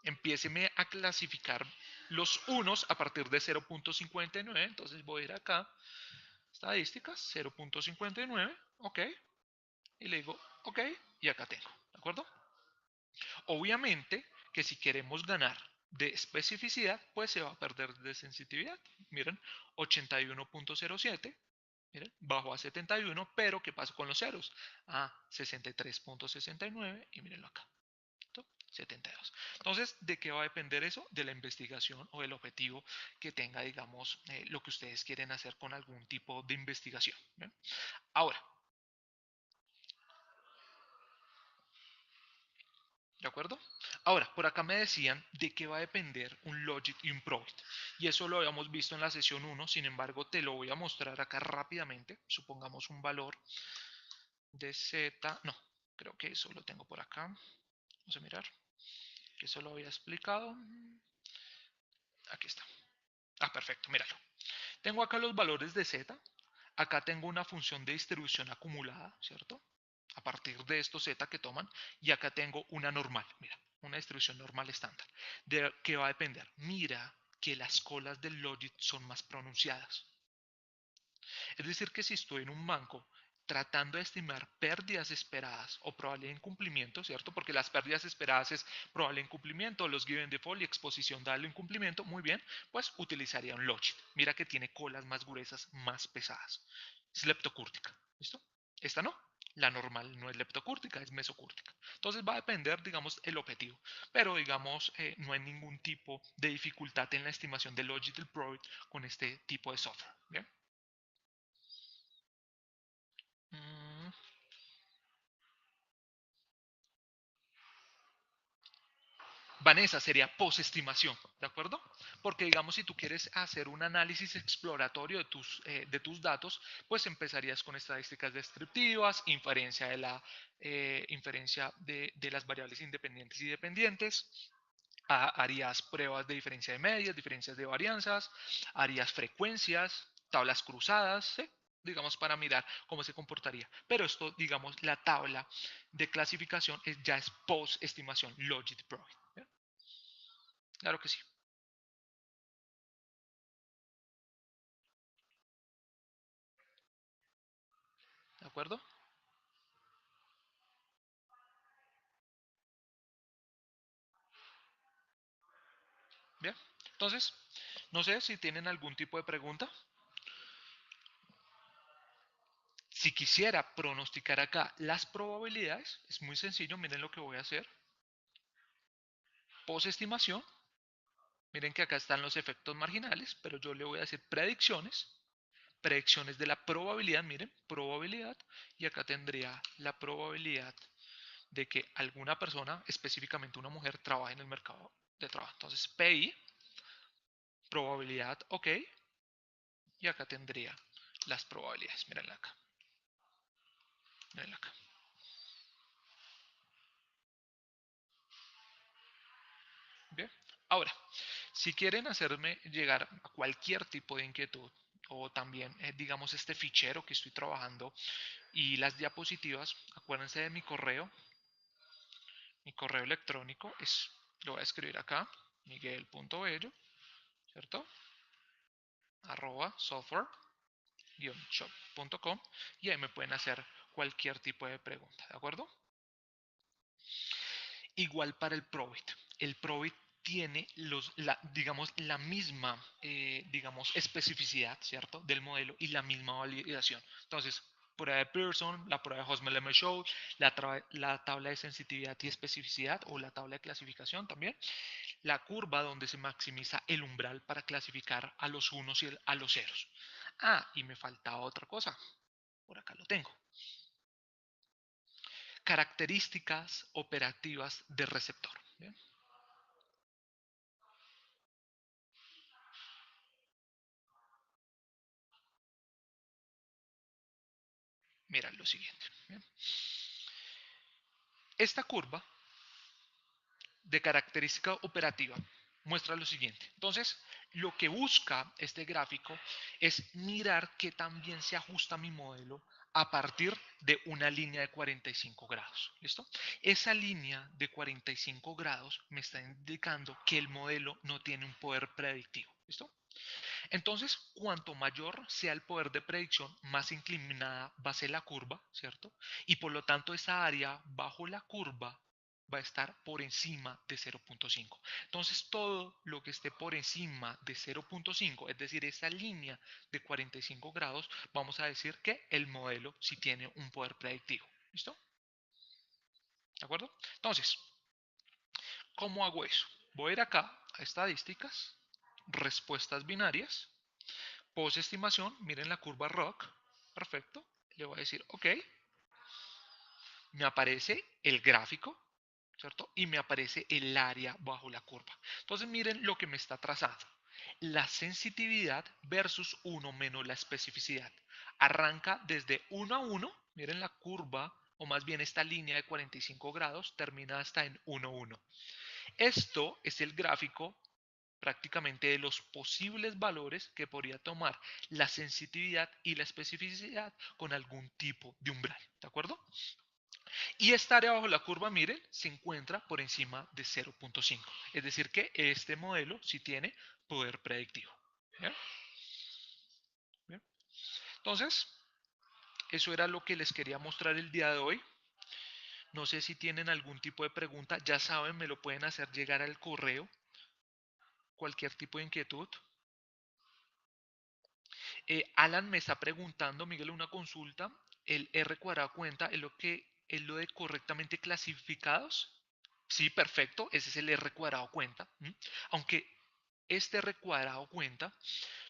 empiéceme a clasificar los unos a partir de 0.59. Entonces voy a ir acá, estadísticas, 0.59, ok, y le digo, ok, y acá tengo, ¿de acuerdo? Obviamente que si queremos ganar de especificidad, pues se va a perder de sensitividad. Miren, 81.07, miren, bajó a 71, pero ¿qué pasó con los ceros? A 63.69 y mírenlo acá. 72. Entonces, ¿de qué va a depender eso? De la investigación o del objetivo que tenga, digamos, lo que ustedes quieren hacer con algún tipo de investigación. ¿Bien? Ahora, ¿de acuerdo? Ahora, por acá me decían de qué va a depender un logit y un probit. Y eso lo habíamos visto en la sesión 1, sin embargo, te lo voy a mostrar acá rápidamente. Supongamos un valor de z, no, creo que eso lo tengo por acá. Vamos a mirar, que eso lo había explicado. Aquí está. Ah, perfecto, míralo. Tengo acá los valores de z. Acá tengo una función de distribución acumulada, ¿cierto? A partir de estos z que toman. Y acá tengo una normal, mira, una distribución normal estándar. ¿De qué va a depender? Mira que las colas del logit son más pronunciadas. Es decir, que si estoy en un banco tratando de estimar pérdidas esperadas o probable incumplimiento, ¿cierto? Porque las pérdidas esperadas es probable incumplimiento, los given default y exposición dado al incumplimiento, muy bien, pues utilizaría un logit. Mira que tiene colas más gruesas, más pesadas. Es leptocúrtica, ¿listo? Esta no. La normal no es leptocúrtica, es mesocúrtica. Entonces va a depender, digamos, el objetivo. Pero, digamos, no hay ningún tipo de dificultad en la estimación del logit del probit con este tipo de software. ¿Bien? Mm, Vanessa, sería posestimación, ¿de acuerdo? Porque digamos, si tú quieres hacer un análisis exploratorio de tus datos, pues empezarías con estadísticas descriptivas, inferencia de las variables independientes y dependientes, harías pruebas de diferencia de medias, diferencias de varianzas, harías frecuencias, tablas cruzadas, ¿sí? Digamos, para mirar cómo se comportaría. Pero esto, digamos, la tabla de clasificación ya es post-estimación, logit probit. ¿Bien? Claro que sí. ¿De acuerdo? Bien. Entonces, no sé si tienen algún tipo de pregunta. Si quisiera pronosticar acá las probabilidades, es muy sencillo. Miren lo que voy a hacer. Post-estimación. Miren que acá están los efectos marginales, pero yo le voy a decir predicciones. Predicciones de la probabilidad, miren, probabilidad. Y acá tendría la probabilidad de que alguna persona, específicamente una mujer, trabaje en el mercado de trabajo. Entonces, PI, probabilidad, ok. Y acá tendría las probabilidades. Mirenla acá. Mirenla acá. Bien. Ahora, si quieren hacerme llegar a cualquier tipo de inquietud o también, digamos, este fichero que estoy trabajando y las diapositivas, acuérdense de mi correo electrónico es, lo voy a escribir acá, miguel.bello, ¿cierto? Arroba software-shop.com y ahí me pueden hacer cualquier tipo de pregunta, ¿de acuerdo? Igual para el Probit. El Probit tiene digamos, la misma digamos, especificidad, ¿cierto? Del modelo y la misma validación. Entonces, prueba de Pearson, la prueba de Hosmer-Lemon-Show, la tabla de sensitividad y especificidad o la tabla de clasificación también, la curva donde se maximiza el umbral para clasificar a los unos y a los ceros. Ah, y me faltaba otra cosa. Por acá lo tengo. Características operativas del receptor. ¿Bien? Mira lo siguiente. ¿Bien? Esta curva de característica operativa muestra lo siguiente. Entonces, lo que busca este gráfico es mirar qué tan bien se ajusta mi modelo a partir de una línea de 45 grados. ¿Listo? Esa línea de 45 grados me está indicando que el modelo no tiene un poder predictivo. ¿Listo? Entonces, cuanto mayor sea el poder de predicción, más inclinada va a ser la curva, ¿cierto? Y por lo tanto, esa área bajo la curva va a estar por encima de 0.5. Entonces, todo lo que esté por encima de 0.5, es decir, esa línea de 45 grados, vamos a decir que el modelo sí tiene un poder predictivo. ¿Listo? ¿De acuerdo? Entonces, ¿cómo hago eso? Voy a ir acá a estadísticas, respuestas binarias, post estimación, miren la curva ROC, perfecto. Le voy a decir, ok, me aparece el gráfico, ¿cierto? Y me aparece el área bajo la curva. Entonces miren lo que me está trazando. La sensitividad versus 1 menos la especificidad. Arranca desde 1 a 1, miren la curva, o más bien esta línea de 45 grados, termina hasta en 1, 1. Esto es el gráfico prácticamente de los posibles valores que podría tomar la sensitividad y la especificidad con algún tipo de umbral, ¿de acuerdo? Y esta área bajo la curva, miren, se encuentra por encima de 0.5, es decir que este modelo sí tiene poder predictivo. ¿Bien? ¿Bien? Entonces, eso era lo que les quería mostrar el día de hoy. No sé si tienen algún tipo de pregunta, ya saben, me lo pueden hacer llegar al correo, cualquier tipo de inquietud. Alan me está preguntando, Miguel, una consulta. ¿El R cuadrado cuenta es lo de correctamente clasificados? Sí, perfecto. Ese es el R cuadrado cuenta. Aunque este R cuadrado cuenta,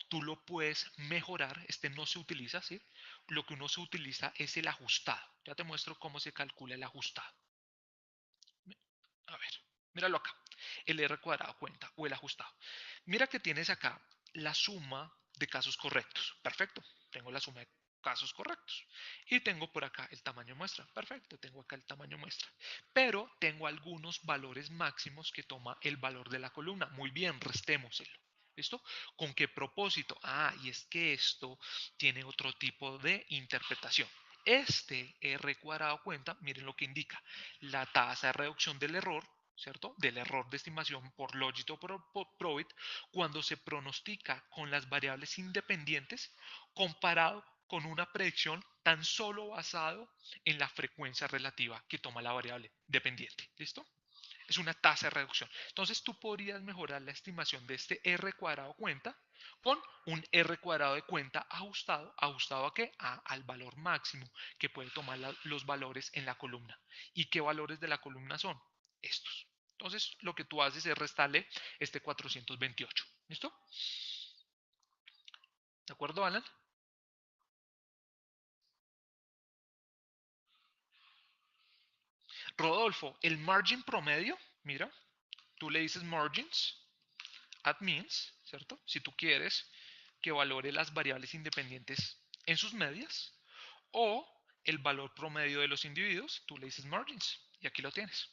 tú lo puedes mejorar. Este no se utiliza, ¿sí? Lo que uno se utiliza es el ajustado. Ya te muestro cómo se calcula el ajustado. A ver, míralo acá. El R cuadrado cuenta o el ajustado. Mira que tienes acá la suma de casos correctos. Perfecto. Tengo la suma de casos correctos. Y tengo por acá el tamaño muestra. Perfecto. Tengo acá el tamaño muestra. Pero tengo algunos valores máximos que toma el valor de la columna. Muy bien, restémoselo. ¿Listo? ¿Con qué propósito? Ah, y es que esto tiene otro tipo de interpretación. Este R cuadrado cuenta, miren lo que indica, la tasa de reducción del error, ¿cierto? Del error de estimación por logit o por probit, cuando se pronostica con las variables independientes comparado con una predicción tan solo basado en la frecuencia relativa que toma la variable dependiente. ¿Listo? Es una tasa de reducción. Entonces tú podrías mejorar la estimación de este R cuadrado cuenta con un R cuadrado de cuenta ajustado. ¿Ajustado a qué? Al valor máximo que puede tomar los valores en la columna. ¿Y qué valores de la columna son? Estos. Entonces lo que tú haces es restarle este 428. ¿Listo? ¿De acuerdo, Alan? Rodolfo, el margin promedio, mira, tú le dices margins, add means, ¿cierto? Si tú quieres que valore las variables independientes en sus medias o el valor promedio de los individuos, tú le dices margins y aquí lo tienes.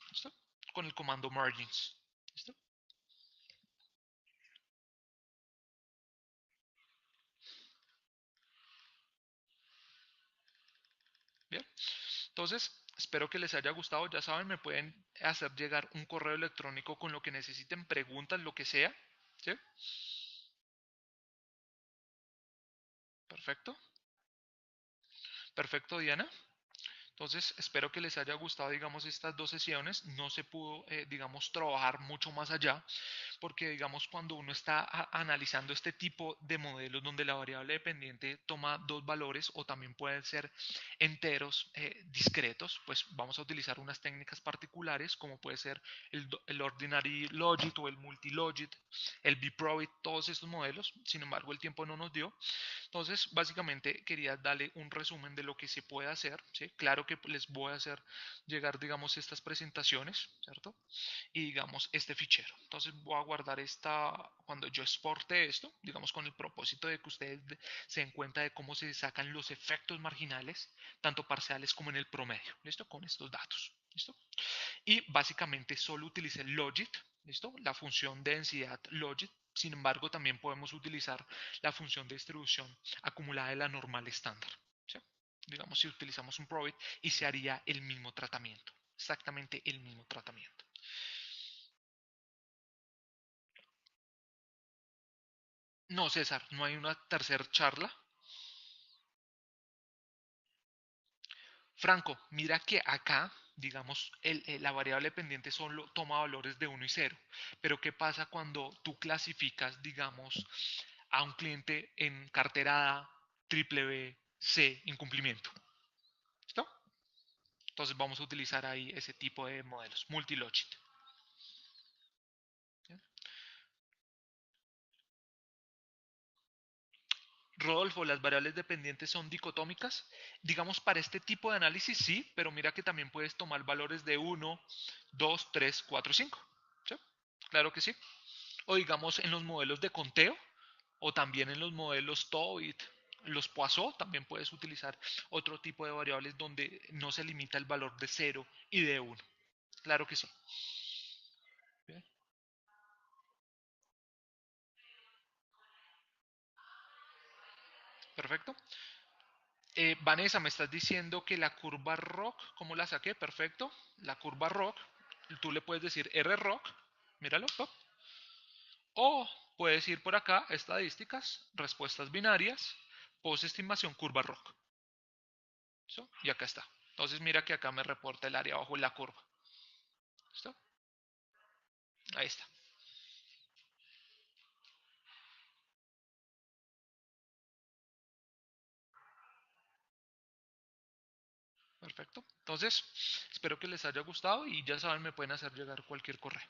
¿Listo? Con el comando margins. ¿Listo? Bien. Entonces, espero que les haya gustado. Ya saben, me pueden hacer llegar un correo electrónico con lo que necesiten, preguntas, lo que sea. ¿Sí? Perfecto. Perfecto, Diana. Entonces, espero que les haya gustado, digamos, estas dos sesiones. No se pudo, digamos, trabajar mucho más allá, porque, digamos, cuando uno está analizando este tipo de modelos donde la variable dependiente toma dos valores o también pueden ser enteros discretos, pues vamos a utilizar unas técnicas particulares, como puede ser el ordinary logit o el multilogit, el bprobit, todos estos modelos. Sin embargo, el tiempo no nos dio. Entonces, básicamente quería darle un resumen de lo que se puede hacer, ¿sí? Claro que les voy a hacer llegar, digamos, estas presentaciones, ¿cierto? Y digamos, este fichero. Entonces voy a guardar esta, cuando yo exporte esto, digamos, con el propósito de que ustedes se den cuenta de cómo se sacan los efectos marginales, tanto parciales como en el promedio, ¿listo? Con estos datos, ¿listo? Y básicamente solo utilicé logit, ¿listo? La función de densidad logit. Sin embargo, también podemos utilizar la función de distribución acumulada de la normal estándar, ¿sí? Digamos, si utilizamos un probit y se haría el mismo tratamiento, exactamente el mismo tratamiento. No, César, no hay una tercera charla. Franco, mira que acá, digamos, la variable pendiente solo toma valores de uno y cero. Pero ¿qué pasa cuando tú clasificas, digamos, a un cliente en cartera A, triple B, C, incumplimiento? ¿Listo? Entonces vamos a utilizar ahí ese tipo de modelos, multilogit. Rodolfo, las variables dependientes son dicotómicas. Digamos, para este tipo de análisis sí, pero mira que también puedes tomar valores de uno, 2, 3, 4, 5. ¿Sí? Claro que sí. O digamos en los modelos de conteo, o también en los modelos TOEIC, los Poisson, también puedes utilizar otro tipo de variables donde no se limita el valor de cero y de uno. Claro que sí. Bien, perfecto. Vanessa, me estás diciendo que la curva ROC, ¿cómo la saqué? Perfecto. La curva ROC, tú le puedes decir R ROC, míralo, pop. O puedes ir por acá, estadísticas, respuestas binarias, post-estimación, curva ROC. ¿Listo? Y acá está. Entonces mira que acá me reporta el área abajo de la curva. ¿Listo? Ahí está. Perfecto. Entonces, espero que les haya gustado y ya saben, me pueden hacer llegar cualquier correo,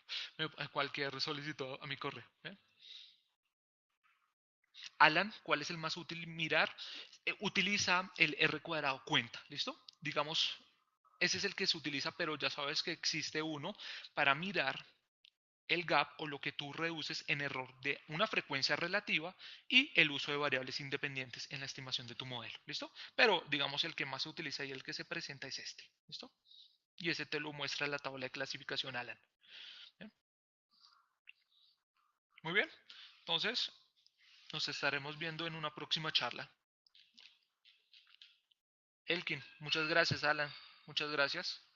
cualquier solicitud a mi correo. ¿Eh? Alan, ¿cuál es el más útil? Mirar, utiliza el R cuadrado cuenta, ¿listo? Digamos, ese es el que se utiliza, pero ya sabes que existe uno para mirar el gap o lo que tú reduces en error de una frecuencia relativa y el uso de variables independientes en la estimación de tu modelo, ¿listo? Pero digamos el que más se utiliza y el que se presenta es este, ¿listo? Y ese te lo muestra la tabla de clasificación Alan. ¿Bien? Muy bien, entonces nos estaremos viendo en una próxima charla. Elkin, muchas gracias Alan, muchas gracias.